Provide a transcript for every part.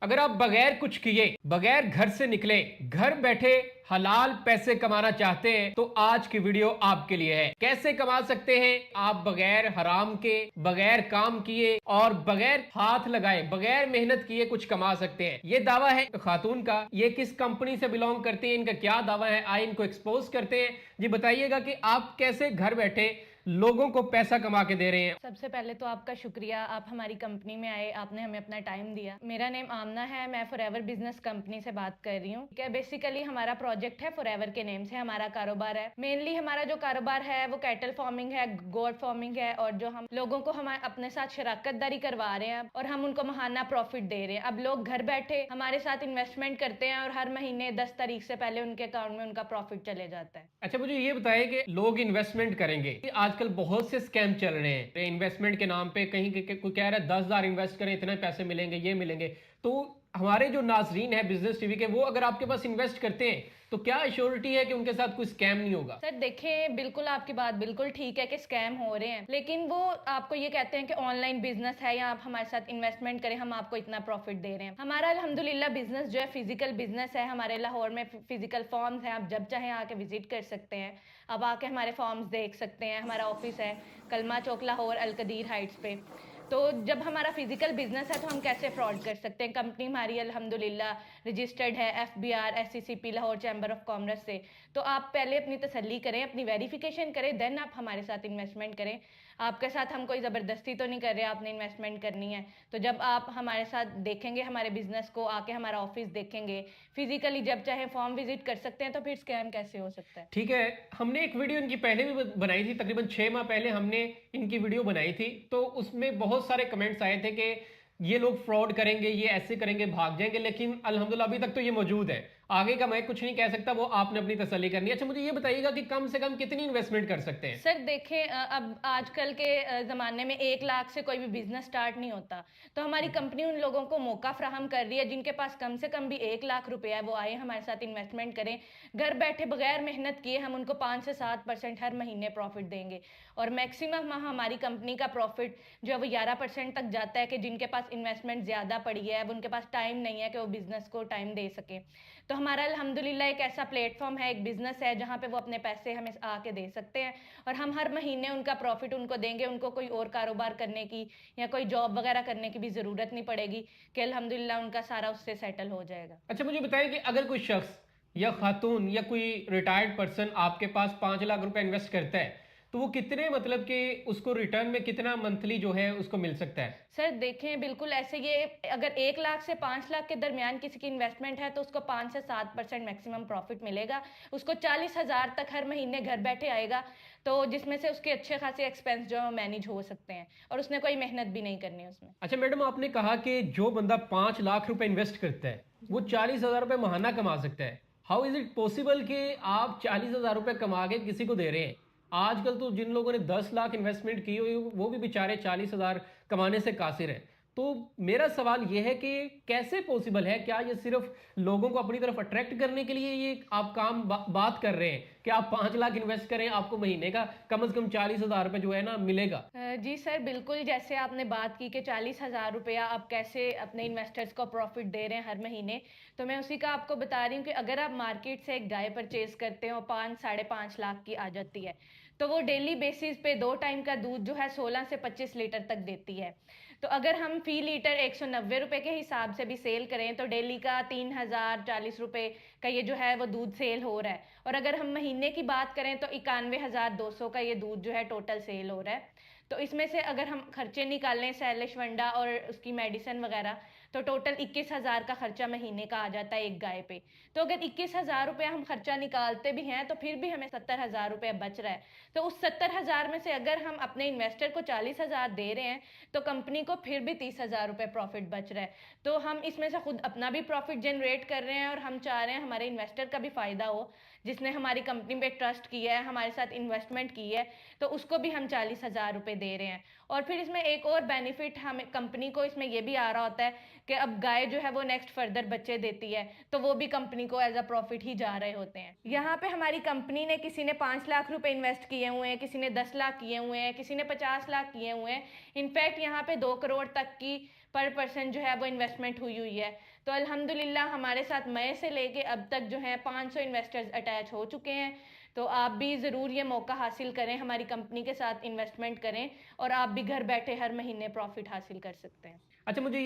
अगर आप बगैर कुछ किए, बगैर घर से निकले, घर बैठे हलाल पैसे कमाना चाहते हैं तो आज की वीडियो आपके लिए है। कैसे कमा सकते हैं आप बगैर हराम के, बगैर काम किए और बगैर हाथ लगाए, बगैर मेहनत किए कुछ कमा सकते हैं। ये दावा है खातून का। ये किस कंपनी से बिलोंग करते हैं, इनका क्या दावा है, आइए इनको एक्सपोज करते हैं। जी बताइएगा कि आप कैसे घर बैठे लोगों को पैसा कमा के दे रहे हैं। सबसे पहले तो आपका शुक्रिया, आप हमारी कंपनी में आए, आपने हमें अपना टाइम दिया। मेरा नेम आमना है, मैं फॉरएवर बिजनेस कंपनी से बात कर रही हूँ। क्या बेसिकली हमारा प्रोजेक्ट है फॉरएवर के नेम से हमारा कारोबार है। मेनली हमारा जो कारोबार है वो कैटल फार्मिंग है, गोट फार्मिंग है, और जो हम लोगों को हमारे अपने साथ शराकतदारी करवा रहे हैं और हम उनको महाना प्रॉफिट दे रहे हैं। अब लोग घर बैठे हमारे साथ इन्वेस्टमेंट करते हैं और हर महीने 10 तारीख से पहले उनके अकाउंट में उनका प्रॉफिट चले जाता है। अच्छा, मुझे ये बताएं कि लोग इन्वेस्टमेंट करेंगे, आजकल बहुत से स्कैम चल रहे हैं इन्वेस्टमेंट के नाम पे। कहीं कोई कह रहा है 10,000 इन्वेस्ट करें इतने पैसे मिलेंगे, ये मिलेंगे। तो हमारे जो नाजरीन है बिजनेस टीवी के, वो अगर आपके पास इन्वेस्ट करते हैं तो क्या एश्योरिटी है कि उनके साथ कोई स्कैम नहीं होगा? सर देखें, बिल्कुल आपकी बात बिल्कुल ठीक है कि स्कैम हो रहे हैं, लेकिन वो आपको ये कहते हैं कि ऑनलाइन बिजनेस है या आप हमारे साथ इन्वेस्टमेंट करें, हम आपको इतना प्रॉफिट दे रहे हैं। हमारा अल्हम्दुलिल्लाह बिजनेस जो है फिजिकल बिजनेस है। हमारे लाहौर में फिजिकल फॉर्म्स हैं, आप जब चाहें आके विजिट कर सकते हैं। आप आके हमारे फॉर्म्स देख सकते हैं। हमारा ऑफिस है कलमा चौक लाहौर अलकदीर हाइट्स पे। तो जब हमारा फिजिकल बिजनेस है तो हम कैसे फ्रॉड कर सकते हैं। कंपनी हमारी अल्हम्दुलिल्लाह रजिस्टर्ड है FBR SCCP Lahore chamber of commerce से। तो आप पहले अपनी तसल्ली करें, अपनी वेरिफिकेशन करें, देन आप हमारे साथ इन्वेस्टमेंट करें। आपके साथ हम कोई ज़बरदस्ती तो नहीं कर रहे, आपने इन्वेस्टमेंट करनी है तो जब आप हमारे साथ देखेंगे हमारे बिजनेस को, आके हमारा ऑफिस देखेंगे, फिजिकली जब चाहे फॉर्म विजिट कर सकते हैं, तो फिर स्कैम कैसे हो सकता है। ठीक है, हमने एक वीडियो इनकी पहले भी बनाई थी, तकरीबन 6 माह पहले हमने इनकी वीडियो बनाई थी। तो उसमें बहुत सारे कमेंट्स आए थे कि ये लोग फ्रॉड करेंगे, ये ऐसे करेंगे, भाग जाएंगे। लेकिन अल्हम्दुलिल्लाह अभी तक तो ये मौजूद है। आगे का मैं कुछ नहीं कह सकता, वो आपने अपनी तसल्ली करनी है। अच्छा, मुझे ये बताइएगा कि कम से कम कितनी इन्वेस्टमेंट कर सकते हैं? सर देखें, अब आजकल के ज़माने में 1 लाख से कोई भी बिजनेस स्टार्ट नहीं होता। तो हमारी कंपनी उन लोगों को मौका फ्राहम कर रही है जिनके पास कम से कम भी 1 लाख रुपया है, वो आए हमारे साथ इन्वेस्टमेंट करें। घर बैठे बगैर मेहनत किए हम उनको 5 से 7% हर महीने प्रॉफिट देंगे। और मैक्सिमम हमारी कंपनी का प्रॉफिट जो है वो 11% तक जाता है कि जिनके पास इन्वेस्टमेंट ज़्यादा पड़ी है, अब उनके पास टाइम नहीं है कि वो बिजनेस को टाइम दे सके। तो हमारा अल्हम्दुलिल्लाह एक ऐसा प्लेटफॉर्म है, एक बिजनेस है जहाँ पे वो अपने पैसे हमें आके दे सकते हैं और हम हर महीने उनका प्रॉफिट उनको देंगे। उनको कोई और कारोबार करने की या कोई जॉब वगैरह करने की भी ज़रूरत नहीं पड़ेगी कि अल्हम्दुलिल्लाह उनका सारा उससे सेटल हो जाएगा। अच्छा, मुझे बताइए कि अगर कोई शख्स या खातून या कोई रिटायर्ड पर्सन आपके पास 5 लाख रुपए इन्वेस्ट करता है तो वो कितने, मतलब कि उसको रिटर्न में कितना मंथली जो है उसको मिल सकता है? सर देखें, बिल्कुल ऐसे ये अगर 1 लाख से 5 लाख के दरमियान किसी की इन्वेस्टमेंट है तो उसको 5 से 7% मैक्सिमम प्रॉफिट मिलेगा। उसको 40,000 तक हर महीने घर बैठे आएगा, तो जिसमें से उसके अच्छे खासे एक्सपेंस जो है मैनेज हो सकते हैं और उसने कोई मेहनत भी नहीं करनी है उसमें। अच्छा मैडम, आपने कहा कि जो बंदा 5 लाख रुपए इन्वेस्ट करता है वो 40,000 रुपए महाना कमा सकता है। हाउ इज इट पॉसिबल कि आप 40,000 रुपए कमा के किसी को दे रहे हैं? आजकल तो जिन लोगों ने 10 लाख इन्वेस्टमेंट की हुई वो भी बेचारे 40,000 कमाने से कासिर हैं। तो मेरा सवाल यह है कि कैसे पॉसिबल है? क्या ये सिर्फ लोगों को अपनी तरफ अट्रैक्ट करने के लिए ये आप काम बात कर रहे हैं कि आप 5 लाख इन्वेस्ट करें, आपको महीने का कम से कम 40,000 रुपए जो है ना मिलेगा? जी सर, बिल्कुल जैसे आपने बात की कि 40,000 रुपया आप कैसे अपने इन्वेस्टर्स को प्रॉफिट दे रहे हैं हर महीने, तो मैं उसी का आपको बता रही हूँ कि अगर आप मार्केट से एक गाय परचेज करते हो 5 साढ़े 5 लाख की आ जाती है, तो वो डेली बेसिस पे 2 टाइम का दूध जो है 16 से 25 लीटर तक देती है। तो अगर हम फी लीटर 190 रुपए के हिसाब से भी सेल करें तो डेली का 3,040 रुपए का ये जो है वो दूध सेल हो रहा है। और अगर हम महीने की बात करें तो 91,200 का ये दूध जो है टोटल सेल हो रहा है। तो इसमें से अगर हम खर्चे निकालें सैलिश वंडा और उसकी मेडिसिन वगैरह, तो टोटल 21,000 का खर्चा महीने का आ जाता है एक गाय पे। तो अगर 21,000 रुपया हम खर्चा निकालते भी हैं तो फिर भी हमें 70,000 रुपया बच रहा है। तो उस 70,000 में से अगर हम अपने इन्वेस्टर को 40,000 दे रहे हैं तो कंपनी को फिर भी 30,000 रुपये प्रॉफिट बच रहा है। तो हम इसमें से खुद अपना भी प्रॉफिट जनरेट कर रहे हैं और हम चाह रहे हैं हमारे इन्वेस्टर का भी फायदा हो, जिसने हमारी कंपनी पे ट्रस्ट किया है, हमारे साथ इन्वेस्टमेंट की है, तो उसको भी हम 40,000 रुपये दे रहे हैं। और फिर इसमें एक और बेनिफिट हमें कंपनी को इसमें यह भी आ रहा होता है कि अब गाय जो है वो नेक्स्ट फर्दर बच्चे देती है, तो वो भी कंपनी को एज अ प्रॉफिट ही जा रहे होते हैं। यहाँ पे हमारी कंपनी ने, किसी ने 5 लाख रुपए इन्वेस्ट किए हुए हैं, किसी ने 10 लाख किए हुए हैं, किसी ने 50 लाख किए हुए हैं। इनफैक्ट यहाँ पे 2 करोड़ तक की पर पर्सन जो है वो इन्वेस्टमेंट हुई हुई है। तो अल्हम्दुलिल्लाह हमारे साथ मई से लेके अब तक जो है 500 इन्वेस्टर्स अटैच हो चुके हैं। तो आप भी ज़रूर ये मौका हासिल करें, हमारी कंपनी के साथ इन्वेस्टमेंट करें और आप भी घर बैठे हर महीने प्रॉफिट हासिल कर सकते हैं। अच्छा, मुझे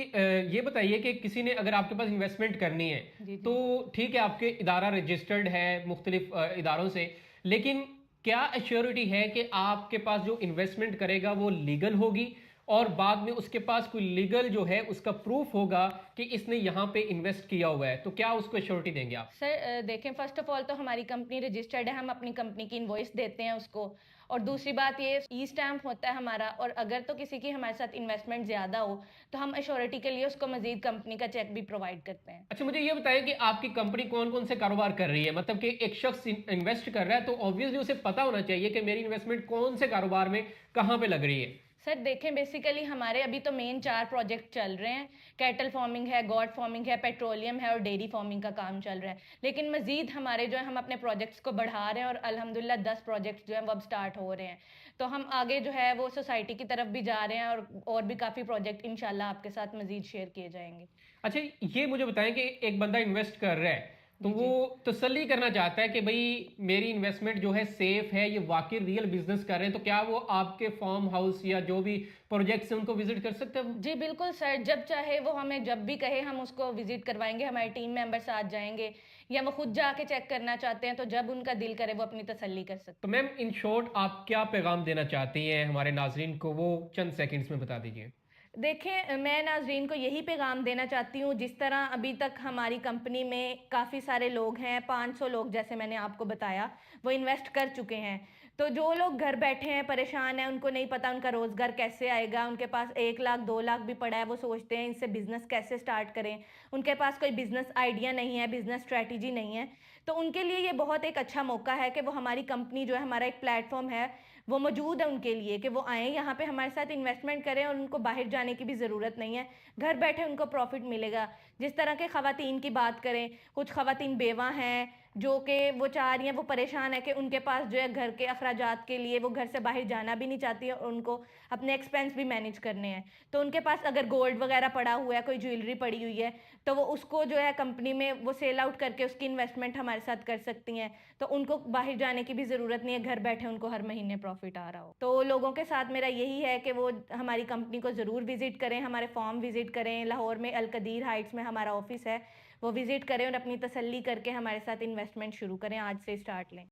ये बताइए कि किसी ने अगर आपके पास इन्वेस्टमेंट करनी है, जी जी। तो ठीक है, आपके इदारा रजिस्टर्ड है मुख्तलिफ इदारों से, लेकिन क्या एश्योरिटी है कि आपके पास जो इन्वेस्टमेंट करेगा वो लीगल होगी और बाद में उसके पास कोई लीगल जो है उसका प्रूफ होगा कि इसने यहाँ पे इन्वेस्ट किया हुआ है, तो क्या उसको एश्योरिटी देंगे आप? सर देखें, फर्स्ट ऑफ ऑल तो हमारी कंपनी रजिस्टर्ड है, हम अपनी कंपनी की इनवॉइस देते हैं उसको। और दूसरी बात ये ई स्टैम्प होता है हमारा, और अगर तो किसी की हमारे साथ इन्वेस्टमेंट ज़्यादा हो तो हम अश्योरिटी के लिए उसको मजीद कंपनी का चेक भी प्रोवाइड करते हैं। अच्छा, मुझे ये बताइए कि आपकी कंपनी कौन कौन से कारोबार कर रही है? मतलब कि एक शख्स इन्वेस्ट कर रहा है तो ऑब्वियसली उसे पता होना चाहिए कि मेरी इन्वेस्टमेंट कौन से कारोबार में कहाँ पे लग रही है। सर देखें, बेसिकली हमारे अभी तो मेन 4 प्रोजेक्ट चल रहे हैं। कैटल फार्मिंग है, गॉड फार्मिंग है, पेट्रोलियम है और डेयरी फार्मिंग का काम चल रहा है। लेकिन मजीद हमारे जो है हम अपने प्रोजेक्ट्स को बढ़ा रहे हैं और अल्हम्दुलिल्लाह 10 प्रोजेक्ट्स जो है वो अब स्टार्ट हो रहे हैं। तो हम आगे जो है वो सोसाइटी की तरफ भी जा रहे हैं और भी काफ़ी प्रोजेक्ट इंशाल्लाह आपके साथ मजीद शेयर किए जाएंगे। अच्छा, ये मुझे बताएं कि एक बंदा इन्वेस्ट कर रहा है तो जी वो जी। तसल्ली करना चाहता है कि भाई मेरी इन्वेस्टमेंट जो है सेफ है, ये वाकई रियल बिजनेस कर रहे हैं, तो क्या वो आपके फार्म हाउस या जो भी प्रोजेक्ट्स हैं उनको विजिट कर सकते हैं? जी बिल्कुल सर, जब चाहे वो हमें जब भी कहे हम उसको विजिट करवाएंगे, हमारे टीम मेंबर्स साथ जाएंगे या वो खुद जाके चेक करना चाहते हैं तो जब उनका दिल करे वो अपनी तसल्ली कर तो सकते हैं। मैम, इन शॉर्ट आप क्या पैगाम देना चाहती हैं हमारे नाजरीन को, वो चंद सेकंड्स में बता दीजिए। देखें, मैं नाज़रीन को यही पैगाम देना चाहती हूँ, जिस तरह अभी तक हमारी कंपनी में काफ़ी सारे लोग हैं, 500 लोग जैसे मैंने आपको बताया, वो इन्वेस्ट कर चुके हैं। तो जो लोग घर बैठे हैं, परेशान हैं, उनको नहीं पता उनका रोज़गार कैसे आएगा, उनके पास 1 लाख 2 लाख भी पड़ा है, वो सोचते हैं इनसे बिज़नेस कैसे स्टार्ट करें, उनके पास कोई बिज़नेस आइडिया नहीं है, बिज़नेस स्ट्रैटेजी नहीं है, तो उनके लिए ये बहुत एक अच्छा मौका है कि वो हमारी कंपनी जो है, हमारा एक प्लेटफॉर्म है, वो मौजूद है उनके लिए कि वो आएँ यहाँ पे हमारे साथ इन्वेस्टमेंट करें और उनको बाहर जाने की भी ज़रूरत नहीं है। घर बैठे उनको प्रॉफ़िट मिलेगा। जिस तरह के ख़वातीन की बात करें, कुछ ख़वातीन बेवा हैं, जो कि वो चाह रही हैं, वो परेशान है कि उनके पास जो है घर के अखराजात के लिए वो घर से बाहर जाना भी नहीं चाहती है और उनको अपने एक्सपेंस भी मैनेज करने हैं। तो उनके पास अगर गोल्ड वग़ैरह पड़ा हुआ है, कोई ज्वेलरी पड़ी हुई है, तो वो उसको जो है कंपनी में वो सेल आउट करके उसकी इन्वेस्टमेंट हमारे साथ कर सकती हैं। तो उनको बाहर जाने की भी ज़रूरत नहीं है, घर बैठे उनको हर महीने प्रॉफ़िट आ रहा हो। तो लोगों के साथ मेरा यही है कि वो हमारी कंपनी को ज़रूर विज़िट करें, हमारे फॉर्म विज़िट करें, लाहौर में अल कदीर हाइट्स में हमारा ऑफ़िस है, वो विज़िट करें और अपनी तसल्ली करके हमारे साथ इन्वेस्टमेंट शुरू करें, आज से स्टार्ट लें।